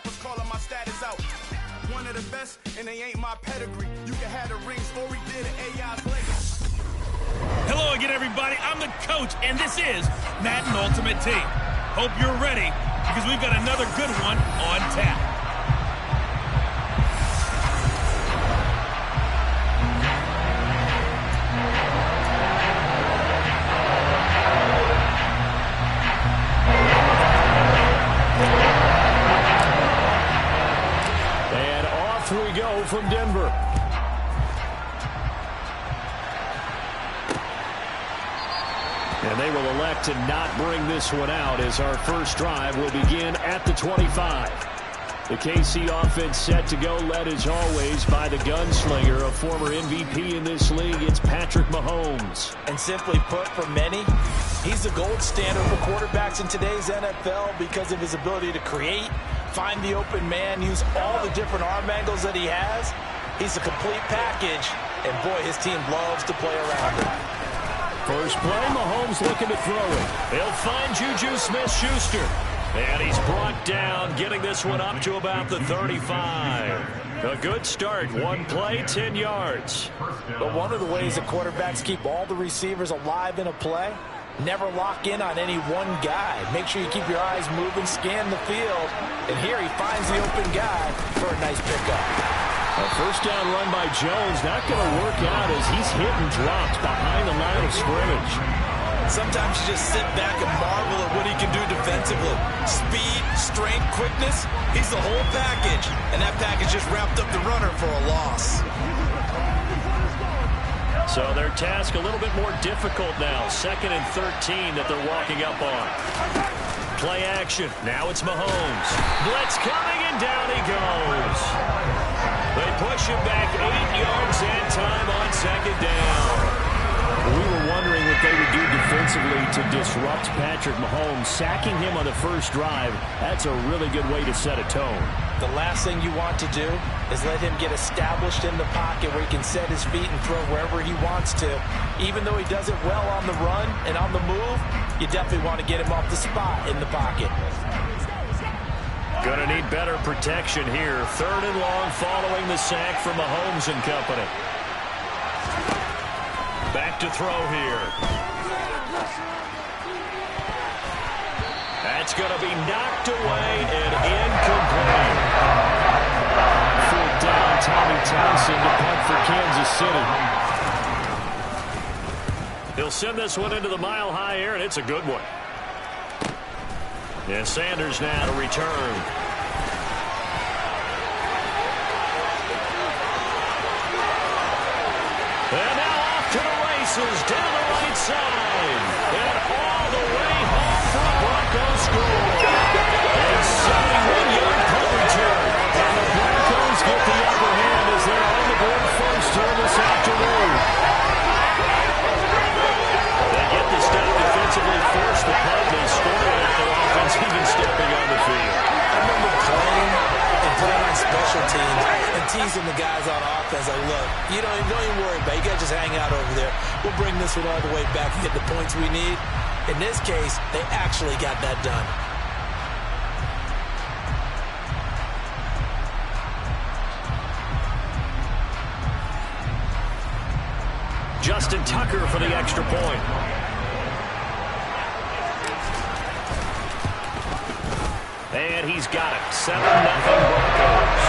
rappers calling my status out. One of the best, and they ain't my pedigree. You can have the rings, Story did an AI's legacy. Hello again, everybody. I'm the coach, and this is Madden Ultimate Team. Hope you're ready, because we've got another good one on tap. And off we go from Denver. And they will elect to not bring this one out as our first drive will begin at the 25. The KC offense set to go, led as always by the gunslinger, a former MVP in this league. It's Patrick Mahomes. And simply put, for many, he's the gold standard for quarterbacks in today's NFL because of his ability to create, find the open man, use all the different arm angles that he has. He's a complete package, and boy, his team loves to play around him. First play, Mahomes looking to throw it. He'll find Juju Smith-Schuster. And he's brought down, getting this one up to about the 35. A good start. One play, 10 yards. But one of the ways that quarterbacks keep all the receivers alive in a play, never lock in on any one guy. Make sure you keep your eyes moving, scan the field. And here he finds the open guy for a nice pickup. A first down run by Jones, not going to work out as he's hit and dropped behind the line of scrimmage. Sometimes you just sit back and marvel at what he can do defensively. Speed, strength, quickness, he's the whole package. And that package just wrapped up the runner for a loss. So their task a little bit more difficult now. 2nd and 13 that they're walking up on. Play action. Now it's Mahomes. Blitz coming, and down he goes. They push him back 8 yards and time on 2nd down. We were wondering what they would do defensively to disrupt Patrick Mahomes. Sacking him on the first drive, that's a really good way to set a tone. The last thing you want to do is let him get established in the pocket where he can set his feet and throw wherever he wants to. Even though he does it well on the run and on the move, you definitely want to get him off the spot in the pocket. Gonna need better protection here. 3rd and long following the sack from Mahomes and company. Back to throw here. That's going to be knocked away and incomplete. 4th down, Tommy Townsend to punt for Kansas City. He'll send this one into the mile-high air, and it's a good one. And Sanders now to return. And now off to the races down the right side. And all the way home for a Broncos score. And 71-yard punt return. And the Broncos get the upper hand as they're on the board first here this afternoon. They get the stop defensively, force the punt, they score it with their offense even stepping on the field. I remember playing on special teams and teasing the guys on offense like, look, don't even worry about it. You got to just hang out over there. We'll bring this one all the way back and get the points we need. In this case, they actually got that done. Justin Tucker for the extra point. And he's got it. 7-0 Broncos.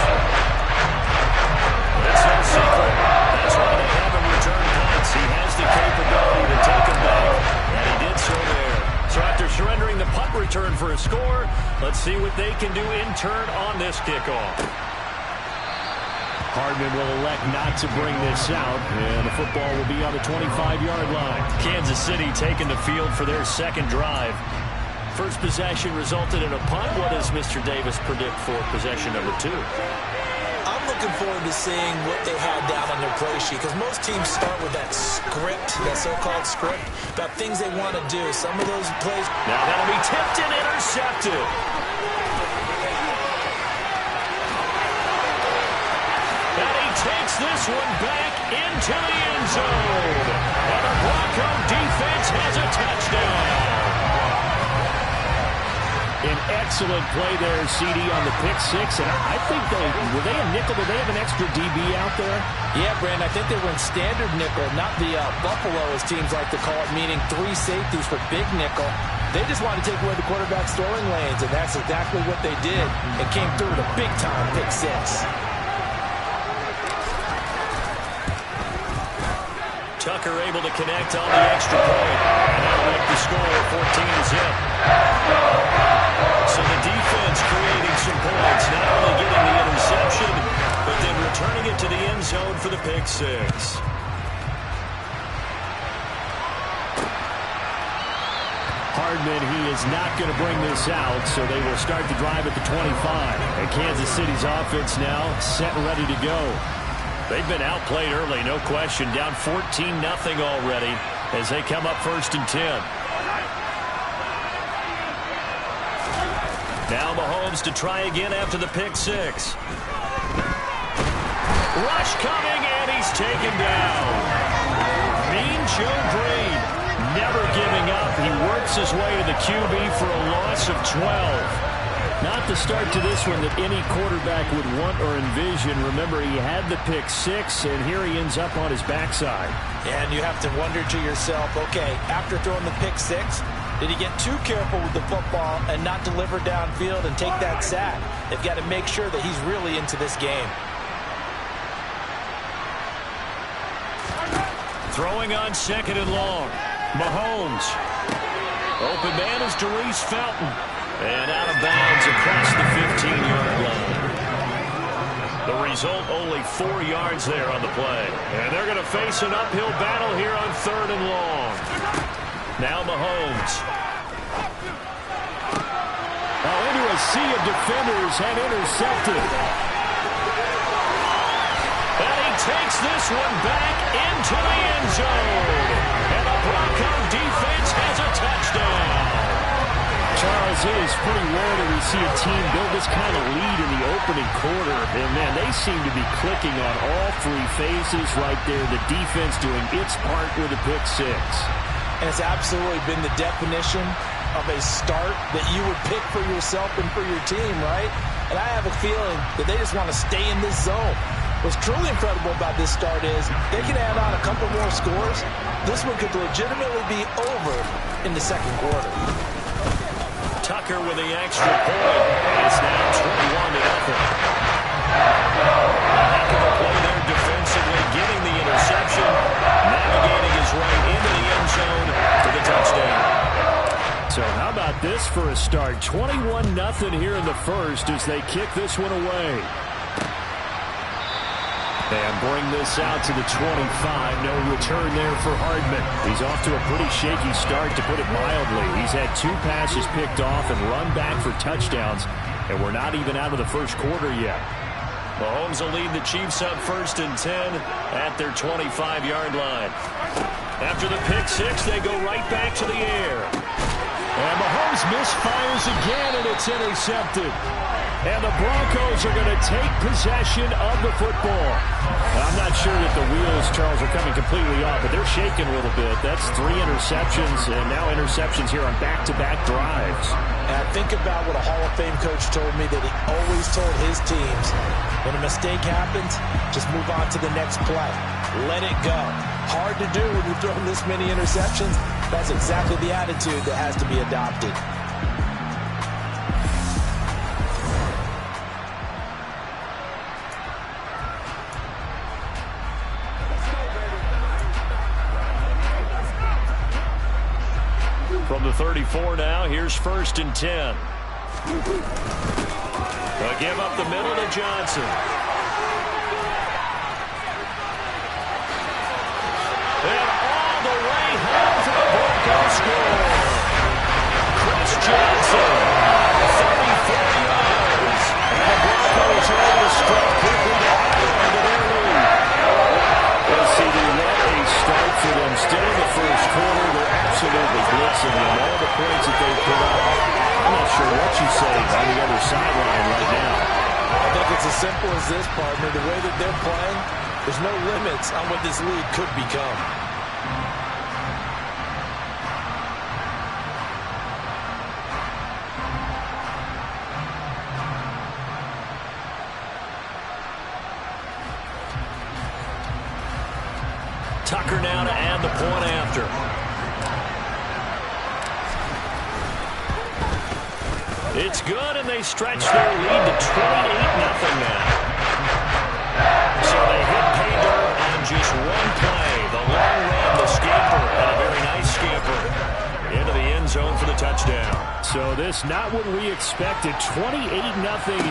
It's no secret. That's why they have him return punts. He has the capability to take them back. And he did so there. So after surrendering the punt return for a score, let's see what they can do in turn on this kickoff. Hardman will elect not to bring this out, and the football will be on the 25-yard line. Kansas City taking the field for their second drive. First possession resulted in a punt. What does Mr. Davis predict for possession number 2? I'm looking forward to seeing what they had down on their play sheet, because most teams start with that script, that so-called script, about things they want to do. Some of those plays... Now that'll be tipped and intercepted. And he takes this one back into the end zone. And the Bronco defense has a touchdown. An excellent play there, CD, on the pick six. And I think were they a nickel? Did they have an extra DB out there? Yeah, Brandon, I think they were in standard nickel, not the Buffalo, as teams like to call it, meaning 3 safeties for big nickel. They just wanted to take away the quarterback's throwing lanes, and that's exactly what they did. It came through with a big-time pick six. Tucker able to connect on the extra point. And that'll make the score 14-0. So the defense creating some points, not only getting the interception, but then returning it to the end zone for the pick six. Hardman, he is not going to bring this out, so they will start the drive at the 25. And Kansas City's offense now set and ready to go. They've been outplayed early, no question. Down 14-0 already as they come up 1st and 10. Now Mahomes to try again after the pick six. Rush coming, and he's taken down. Mean Joe Green, never giving up. He works his way to the QB for a loss of 12. Not the start to this one that any quarterback would want or envision. Remember, he had the pick six, and here he ends up on his backside. And you have to wonder to yourself, okay, after throwing the pick six, did he get too careful with the football and not deliver downfield and take that sack? They've got to make sure that he's really into this game. Throwing on 2nd and long. Mahomes. Open man is Darius Fountain. And out of bounds across the 15-yard line. The result, only 4 yards there on the play. And they're going to face an uphill battle here on 3rd and long. Now Mahomes. Now into a sea of defenders and intercepted. And he takes this one back into the end zone. And the Bronco defense has a touchdown. Charles, it is pretty rare that we see a team build this kind of lead in the opening quarter. And, man, they seem to be clicking on all 3 phases right there. The defense doing its part with a pick six. And it's absolutely been the definition of a start that you would pick for yourself and for your team, right? And I have a feeling that they just want to stay in this zone. What's truly incredible about this start is they can add on a couple more scores. This one could legitimately be over in the 2nd quarter. Tucker with the extra point. It's now 21-0. A heck of a play there defensively, getting the interception, navigating his way into the end zone for the touchdown. So how about this for a start? 21-0 here in the first as they kick this one away. And bring this out to the 25. No return there for Hardman. He's off to a pretty shaky start, to put it mildly. He's had 2 passes picked off and run back for touchdowns, and we're not even out of the first quarter yet. Mahomes will lead the Chiefs up 1st and 10 at their 25-yard line. After the pick six, they go right back to the air. And Mahomes misfires again, and it's intercepted. And the Broncos are going to take possession of the football. I'm not sure that the wheels, Charles, are coming completely off, but they're shaking a little bit. That's 3 interceptions, and now interceptions here on back-to-back drives. And I think about what a Hall of Fame coach told me, that he always told his teams, when a mistake happens, just move on to the next play. Let it go. Hard to do when you've thrown this many interceptions. That's exactly the attitude that has to be adopted. From the 34 now, here's 1st and 10. They'll give up the middle to Johnson. And all the way home for the Broncos score. Chris Johnson, 34 yards. And the Broncos are able to strike quickly to add on to their lead. Let's see, they let a start for them. Still in the first quarter, they're absolutely blitzing them. All the points that they put up. I'm not sure what you say on the other sideline right now. I think it's as simple as this, partner. The way that they're playing, there's no limits on what this league could become. Tucker now to add the point after. It's good, and they stretch their lead to 28-0 now. So they hit pay dirt on just one play. The long run, the scamper, and a very nice scamper into the end zone for the touchdown. So this not what we expected. 28-0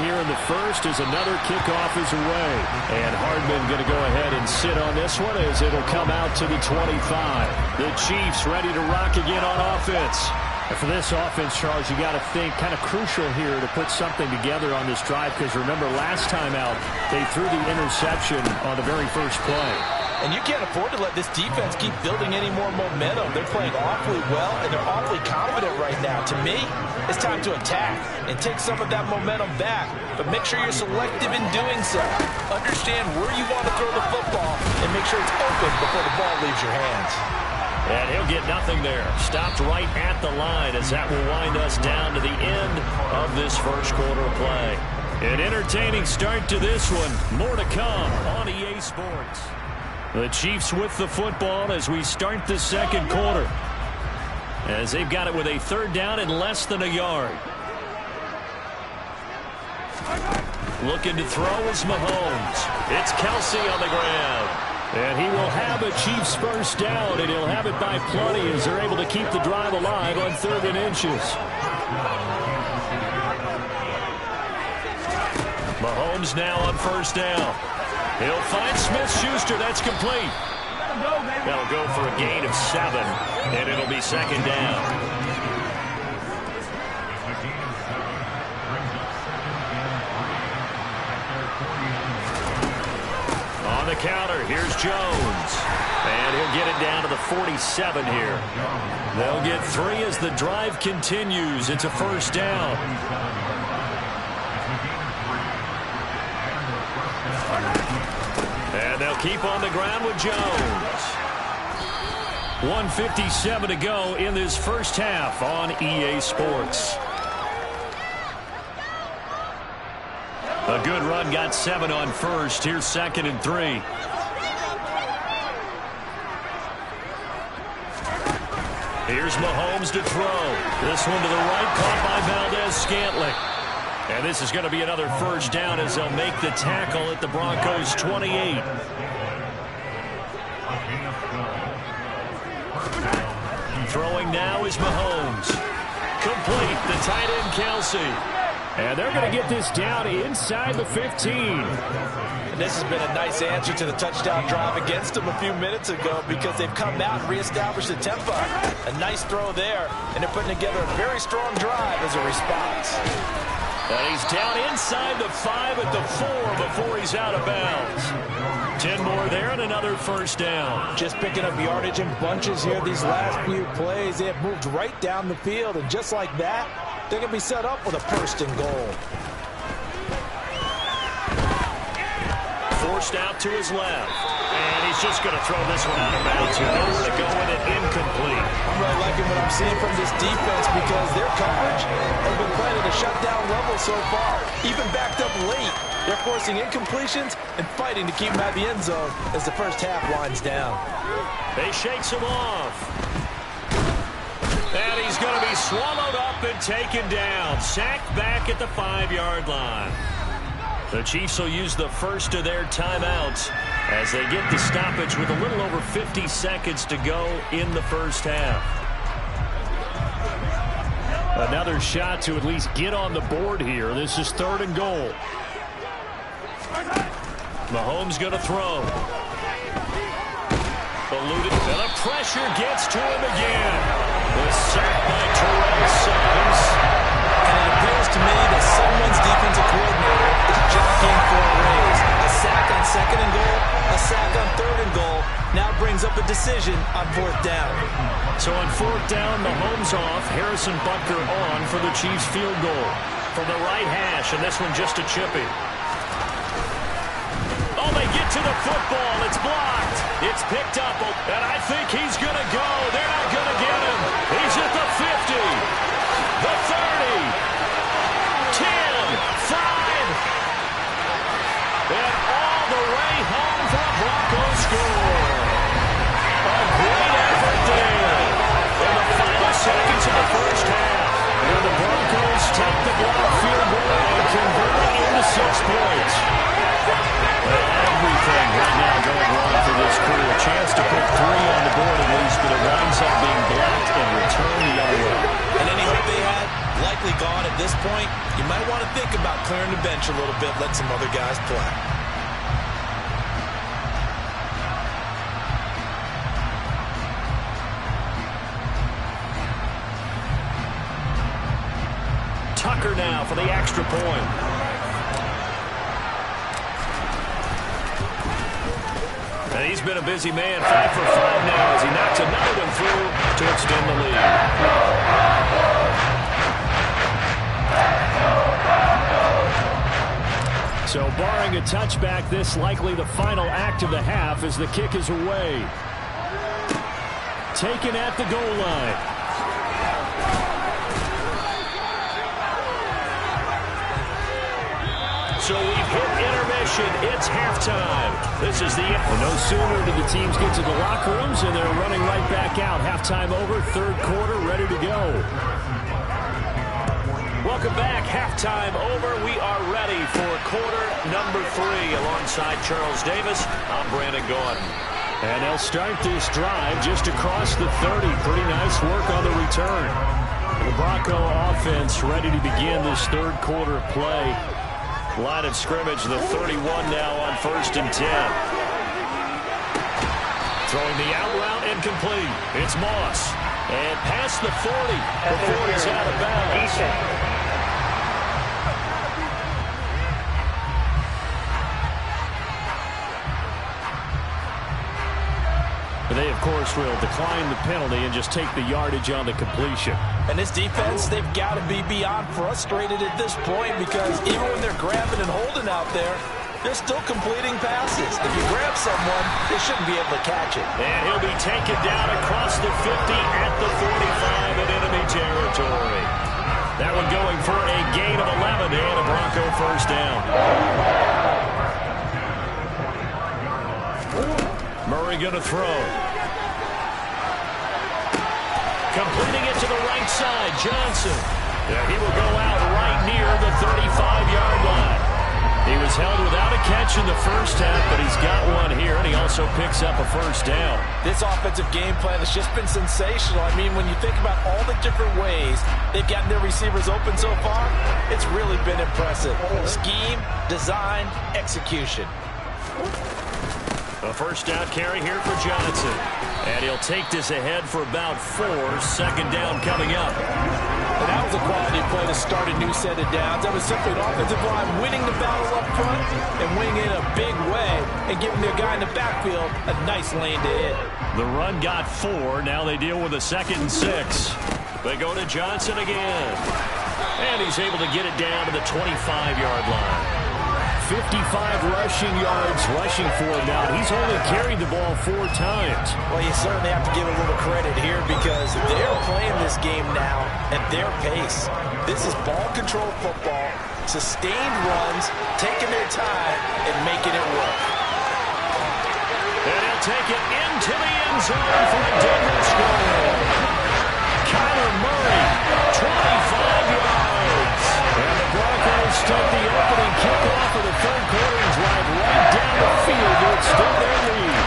here in the first as another kickoff is away. And Hardman going to go ahead and sit on this one as it'll come out to the 25. The Chiefs ready to rock again on offense. And for this offense, Charles, you got to think kind of crucial here to put something together on this drive, because remember last time out they threw the interception on the very first play. And you can't afford to let this defense keep building any more momentum. They're playing awfully well, and they're awfully confident right now. To me, it's time to attack and take some of that momentum back. But make sure you're selective in doing so. Understand where you want to throw the football and make sure it's open before the ball leaves your hands. And he'll get nothing there. Stopped right at the line as that will wind us down to the end of this first quarter of play. An entertaining start to this one. More to come on EA Sports. The Chiefs with the football as we start the second quarter. As they've got it with a third down and less than a yard. Looking to throw is Mahomes. It's Kelsey on the ground. And he will have a Chiefs first down, and he'll have it by plenty as they're able to keep the drive alive on 3rd and inches. Mahomes now on first down. He'll find Smith-Schuster. That's complete. That'll go for a gain of 7, and it'll be second down. On the counter, here's Jones. And he'll get it down to the 47 here. They'll get 3 as the drive continues. It's a first down. And they'll keep on the ground with Jones. 1:57 to go in this first half on EA Sports. A good run, got 7 on first. Here's 2nd and 3. Here's Mahomes to throw. This one to the right, caught by Valdez-Scantling. And this is going to be another first down as they'll make the tackle at the Broncos' 28. Throwing now is Mahomes. Complete, the tight end Kelsey. And they're going to get this down inside the 15. And this has been a nice answer to the touchdown drive against them a few minutes ago, because they've come out and reestablished the tempo. A nice throw there, and they're putting together a very strong drive as a response. And he's down inside the 5 at the 4 before he's out of bounds. 10 more there and another first down. Just picking up yardage in bunches here these last few plays. They have moved right down the field, and just like that, they're going to be set up with a 1st and goal. Forced out to his left. And he's just going to throw this one out of bounds here. Nowhere to go with it, incomplete. I'm really liking what I'm seeing from this defense, because their coverage has been playing at a shutdown level so far. Even backed up late, they're forcing incompletions and fighting to keep them out of the end zone as the first half winds down. They shakes him off. And he's going to be swallowed up and taken down. Sacked back at the 5-yard line. The Chiefs will use the first of their timeouts as they get the stoppage with a little over 50 seconds to go in the first half. Another shot to at least get on the board here. This is 3rd and goal. Mahomes going to throw. Eluded, and the pressure gets to him again. The sack by Terrell Suggs. And it appears to me that someone's defensive coordinator is jockeying for a raise. A sack on 2nd and goal, a sack on 3rd and goal, now brings up a decision on 4th down. So on 4th down, Mahomes off, Harrison Butker on for the Chiefs field goal. From the right hash, and this one just a chippy. Oh, they get to the football. It's blocked. It's picked up, and I think he's going to go. They're not going to get him. He's at the 50, the 30, 10, 5, and all the way home for a Broncos score. at this point, you might want to think about clearing the bench a little bit, let some other guys play. Tucker now for the extra point. And he's been a busy man, 5 for 5 now as he knocks another one through to extend the lead. So barring a touchback, this likely the final act of the half as the kick is away. Taken at the goal line. So we've hit intermission. It's halftime. This is the end. Well, no sooner do the teams get to the locker rooms, and they're running right back out. Halftime over, third quarter, ready to go. Welcome back. Halftime over. We are ready for quarter number 3. Alongside Charles Davis, I'm Brandon Gordon. And they'll start this drive just across the 30. Pretty nice work on the return. The Bronco offense ready to begin this third quarter of play. Line of scrimmage, the 31 now on 1st and 10. Throwing the out route incomplete. It's Moss. And past the 40 before he's out of bounds. They, of course, will decline the penalty and just take the yardage on the completion. And this defense, they've got to be beyond frustrated at this point because even when they're grabbing and holding out there, they're still completing passes. If you grab someone, they shouldn't be able to catch it. And he'll be taken down across the 50 at the 45 in enemy territory. That one going for a gain of 11 and a Bronco first down. Murray going to throw. Completing it to the right side, Johnson. Yeah, he will go out right near the 35-yard line. He was held without a catch in the first half, but he's got one here, and he also picks up a first down. This offensive game plan has just been sensational. I mean, when you think about all the different ways they've gotten their receivers open so far, it's really been impressive. Scheme, design, execution. A first down carry here for Johnson. And he'll take this ahead for about 4. Second down coming up. And that was a quality play to start a new set of downs. That was simply an offensive line winning the battle up front and winning in a big way and giving their guy in the backfield a nice lane to hit. The run got 4. Now they deal with a 2nd and 6. They go to Johnson again. And he's able to get it down to the 25-yard line. 55 rushing yards rushing for him now. He's only carried the ball 4 times. Well, you certainly have to give a little credit here because they're playing this game now at their pace. This is ball control football, sustained runs, taking their time and making it work. And he'll take it into the end zone for a Denver score. Kyler Murray, 25 yards. And the Broncos start the opening kickoff of the third quarter and drive right down the field to extend their lead.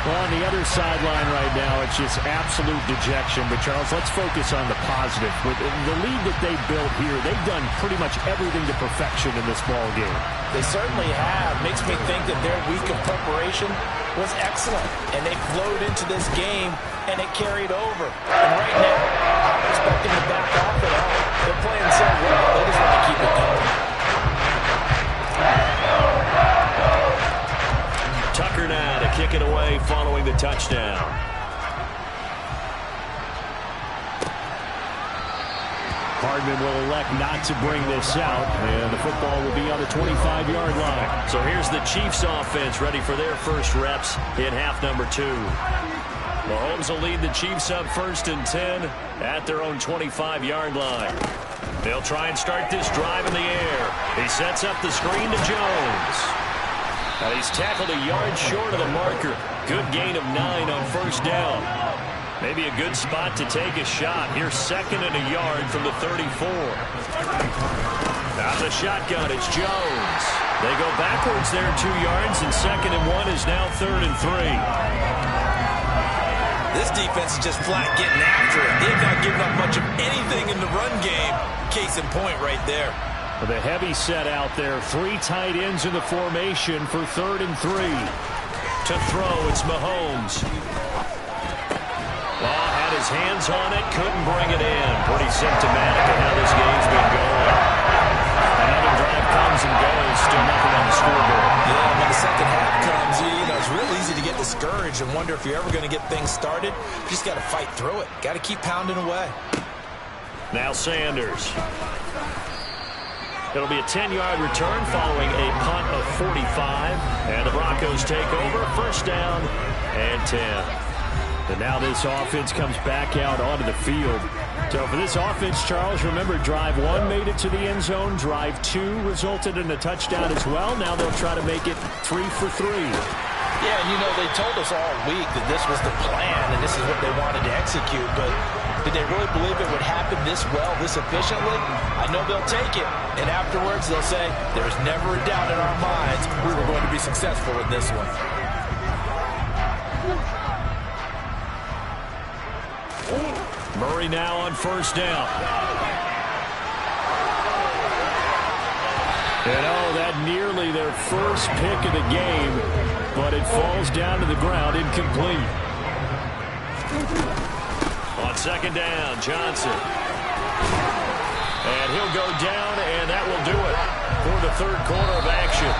Well, on the other sideline right now, it's just absolute dejection. But, Charles, let's focus on the positive. With the lead that they built here, they've done pretty much everything to perfection in this ball game. They certainly have. Makes me think that their week of preparation was excellent. And they flowed into this game, and it carried over. And right now, I'm expecting to back off it all. They're playing so well, they just want to keep it going. Tucker now to kick it away following the touchdown. Hardman will elect not to bring this out, and the football will be on the 25-yard line. So here's the Chiefs offense ready for their first reps in half number 2. Mahomes will lead the Chiefs up 1st and 10 at their own 25-yard line. They'll try and start this drive in the air. He sets up the screen to Jones. And he's tackled a yard short of the marker. Good gain of 9 on first down. Maybe a good spot to take a shot. Here's 2nd and a yard from the 34. Out of the shotgun, it's Jones. They go backwards there 2 yards, and 2nd and 1 is now 3rd and 3. This defense is just flat getting after it. They've not given up much of anything in the run game. Case in point right there. The heavy set out there. 3 tight ends in the formation for 3rd and 3. To throw, it's Mahomes. Had his hands on it, couldn't bring it in. Pretty symptomatic of how this game's been going. Another drive comes and goes, still nothing on the scoreboard. Yeah, when the second half comes, it's real easy to get discouraged and wonder if you're ever going to get things started. You just got to fight through it. Got to keep pounding away. Now Sanders. It'll be a 10-yard return following a punt of 45. And the Broncos take over. 1st down and 10. And now this offense comes back out onto the field. So for this offense, Charles, remember, drive 1 made it to the end zone. Drive 2 resulted in a touchdown as well. Now they'll try to make it 3 for 3. Yeah, and they told us all week that this was the plan and this is what they wanted to execute. But did they really believe it would happen this well, this efficiently? I know they'll take it. And afterwards, they'll say, there's never a doubt in our minds we were going to be successful in this one. Murray now on 1st down. And that nearly their first pick of the game, but it falls down to the ground incomplete. On 2nd down, Johnson. And he'll go down, and that will do it for the 3rd quarter of action.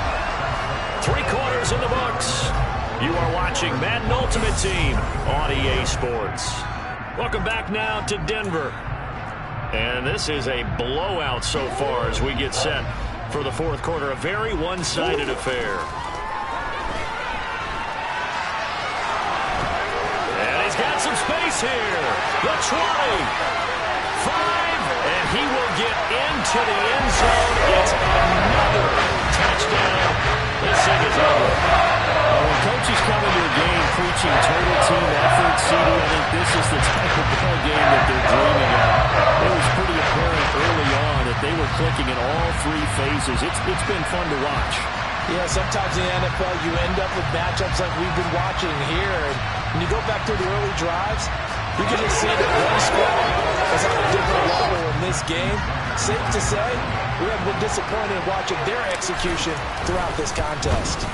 3 quarters in the books. You are watching Madden Ultimate Team on EA Sports. Welcome back now to Denver. And this is a blowout so far as we get set for the 4th quarter. A very one-sided affair. And he's got some space here. The 20. 5. And he will get into the end zone. It's another touchdown. This thing is over. When coaches come into a game preaching total team effort, CD, I think this is the type of ball game that they're dreaming of. It was pretty apparent early on that they were clicking in all 3 phases. It's been fun to watch. Yeah, sometimes in the NFL you end up with matchups like we've been watching here. And when you go back to the early drives, you can just see that one squad is on a different level in this game. Safe to say, we have been disappointed watching their execution throughout this contest.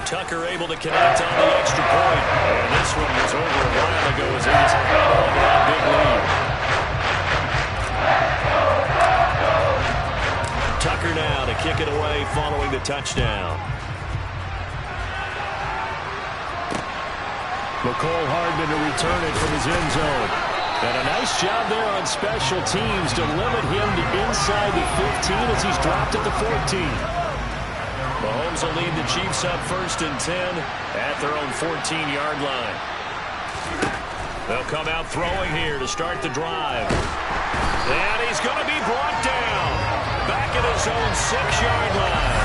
Tucker able to connect on the extra point. And this one was over a while ago as he just held on to that big lead. Tucker now to kick it away following the touchdown. McCole Hardman to return it from his end zone. And a nice job there on special teams to limit him to inside the 15 as he's dropped at the 14. Mahomes will lead the Chiefs up 1st and 10 at their own 14-yard line. They'll come out throwing here to start the drive. And he's going to be brought down back at his own 6-yard line.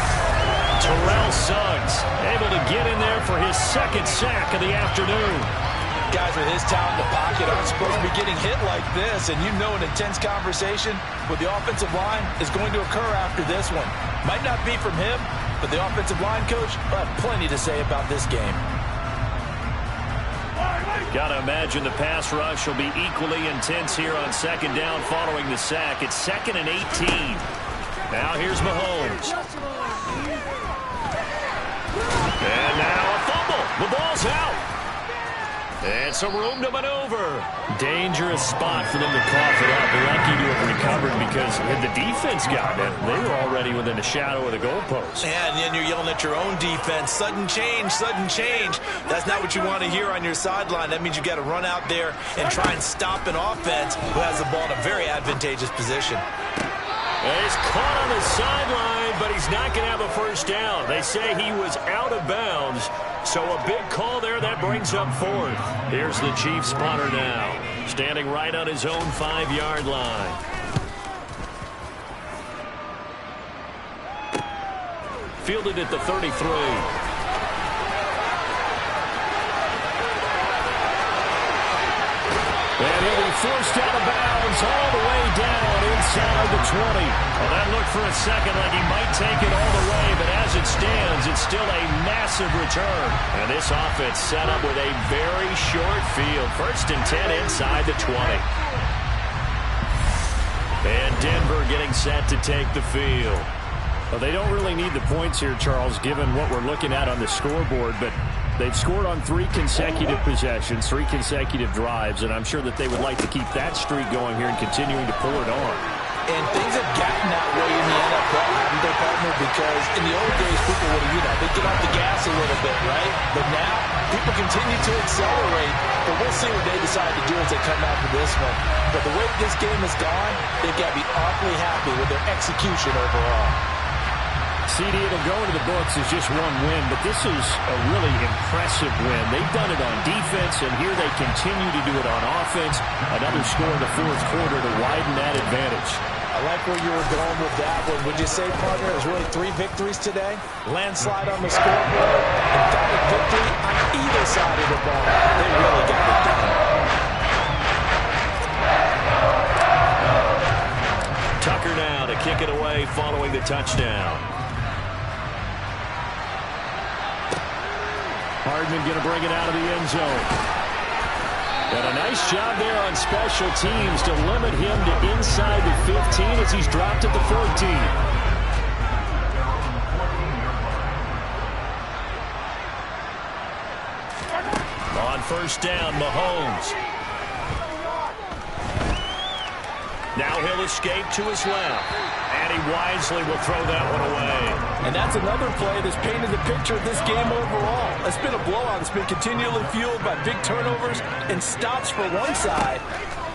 Terrell Suggs able to get in there for his 2nd sack of the afternoon. Guys with his talent in the pocket aren't supposed to be getting hit like this, and an intense conversation with the offensive line is going to occur after this one. Might not be from him, but the offensive line coach will have plenty to say about this game. Got to imagine the pass rush will be equally intense here on 2nd down following the sack. It's 2nd and 18. Now here's Mahomes. And now a fumble. The ball's out. And some room to maneuver. Dangerous spot for them to cough it up. Lucky to have recovered because had the defense gotten it, they were already within the shadow of the goalpost. And then you're yelling at your own defense. Sudden change, sudden change. That's not what you want to hear on your sideline. That means you've got to run out there and try and stop an offense who has the ball in a very advantageous position. And he's caught on the sideline, but he's not going to have a 1st down. They say he was out of bounds. So a big call there that brings up 4th. Here's the Chiefs punter now, standing right on his own 5-yard line. Fielded at the 33. And he'll be forced out of bounds all the way down inside the 20. Well, that looked for a second like he might take it all the way, but as it stands, it's still a massive return. And this offense set up with a very short field. 1st and 10 inside the 20. And Denver getting set to take the field. Well, they don't really need the points here, Charles, given what we're looking at on the scoreboard, but they've scored on 3 consecutive possessions, 3 consecutive drives, and I'm sure that they would like to keep that streak going here and continuing to pour it on. And things have gotten that way in the NFL, haven't they, partner? Because in the old days, people would, they get off the gas a little bit, right? But now, people continue to accelerate, but we'll see what they decide to do as they come after this one. But the way this game has gone, they've got to be awfully happy with their execution overall. CD, it'll go into the books as just 1 win, but this is a really impressive win. They've done it on defense, and here they continue to do it on offense. Another score in the 4th quarter to widen that advantage. I like where you were going with that one. Would you say, partner, it was really 3 victories today? Landslide on the scoreboard, emphatic victory on either side of the ball. They really got it done. Tucker now to kick it away following the touchdown. Hardman going to bring it out of the end zone. And a nice job there on special teams to limit him to inside the 15 as he's dropped at the 14. On 1st down, Mahomes. Now he'll escape to his left. And he wisely will throw that one away. And that's another play that's painted the picture of this game overall. It's been a blowout. It's been continually fueled by big turnovers and stops for one side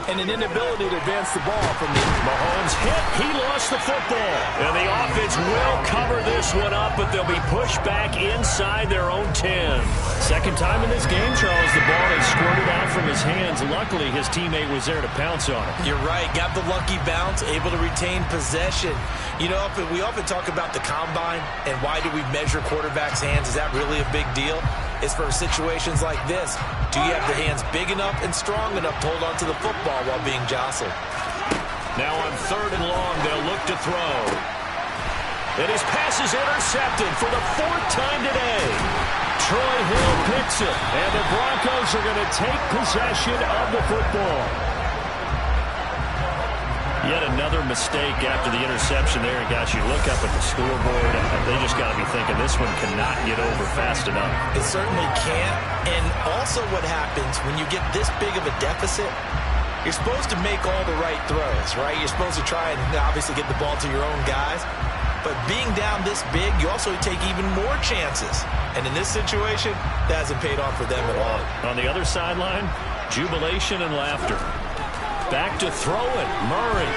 and an inability to advance the ball from the... Mahomes hit. He lost the football. And the offense will cover this one up, but they'll be pushed back inside their own 10. Second time in this game, Charles, the ball has squirted out from his hands. Luckily, his teammate was there to pounce on it. You're right. Got the lucky bounce, able to retain possession. You know, we often talk about the combine and why do we measure quarterbacks' hands. Is that really a big deal? It's for situations like this. Do you have the hands big enough and strong enough to hold on to the football while being jostled? Now on 3rd and long, they'll look to throw. And his pass is intercepted for the 4th time today. Troy Hill picks it. And the Broncos are going to take possession of the football. Yet another mistake after the interception there. And guys, you look up at the scoreboard, they just got to be thinking this one cannot get over fast enough. It certainly can't. And also what happens when you get this big of a deficit, you're supposed to make all the right throws, right? You're supposed to try and obviously get the ball to your own guys. But being down this big, you also take even more chances. And in this situation, that hasn't paid off for them at all. On the other sideline, jubilation and laughter. Back to throw it, Murray.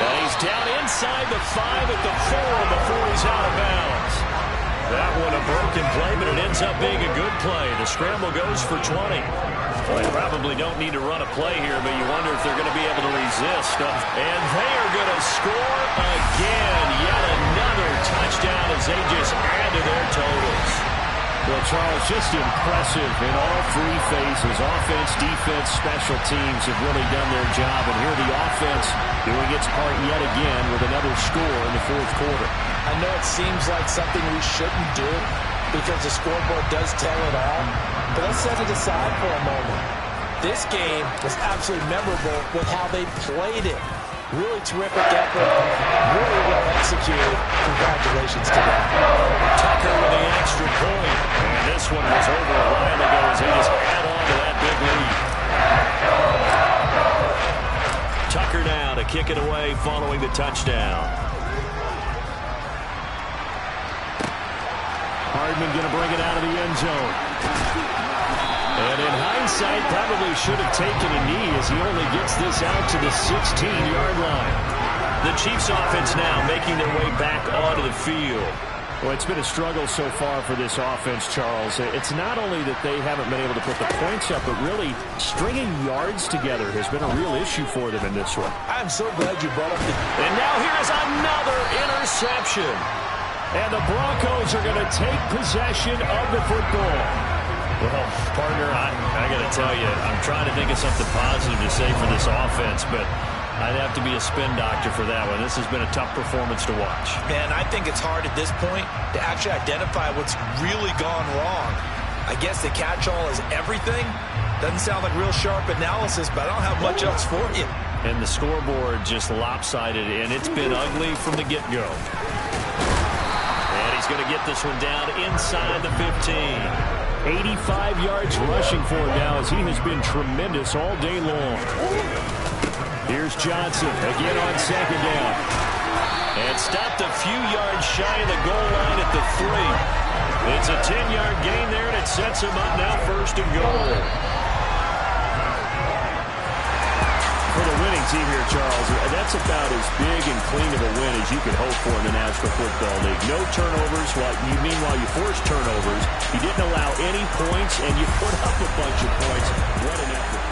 And he's down inside the 5 at the 4 before he's out of bounds. That one a broken play, but it ends up being a good play. The scramble goes for 20. Well, they probably don't need to run a play here, but you wonder if they're going to be able to resist. And they are going to score again. Yet another touchdown as they just add to their totals. Well, Charles, just impressive in all 3 phases. Offense, defense, special teams have really done their job. And here the offense doing its part yet again with another score in the 4th quarter. I know it seems like something we shouldn't do because the scoreboard does tell it all. But let's set it aside for a moment. This game was absolutely memorable with how they played it. Really terrific effort. Really well executed. Congratulations to them. Tucker with the extra point. And this one was over a while ago as they just add on to that big lead. Tucker now to kick it away following the touchdown. Hardman going to bring it out of the end zone. And in hindsight, probably should have taken a knee as he only gets this out to the 16-yard line. The Chiefs offense now making their way back onto the field. Well, it's been a struggle so far for this offense, Charles. It's not only that they haven't been able to put the points up, but really stringing yards together has been a real issue for them in this one. I'm so glad you brought up the... And now here's another interception. And the Broncos are going to take possession of the football. Well, partner, I got to tell you, I'm trying to think of something positive to say for this offense, but I'd have to be a spin doctor for that one. This has been a tough performance to watch. Man, I think it's hard at this point to actually identify what's really gone wrong. I guess the catch-all is everything. Doesn't sound like real sharp analysis, but I don't have much else for you. And the scoreboard just lopsided, and it's been ugly from the get-go. And he's going to get this one down inside the 15. 85 yards rushing for him now as he has been tremendous all day long. Here's Johnson again on second down. And stopped a few yards shy of the goal line at the 3. It's a 10-yard gain there, and it sets him up now first and goal. For the winning team here, Charles, that's about as big and clean of a win as you could hope for in the National Football League. No turnovers. Meanwhile, you forced turnovers. You didn't allow any points, and you put up a bunch of points. What an effort.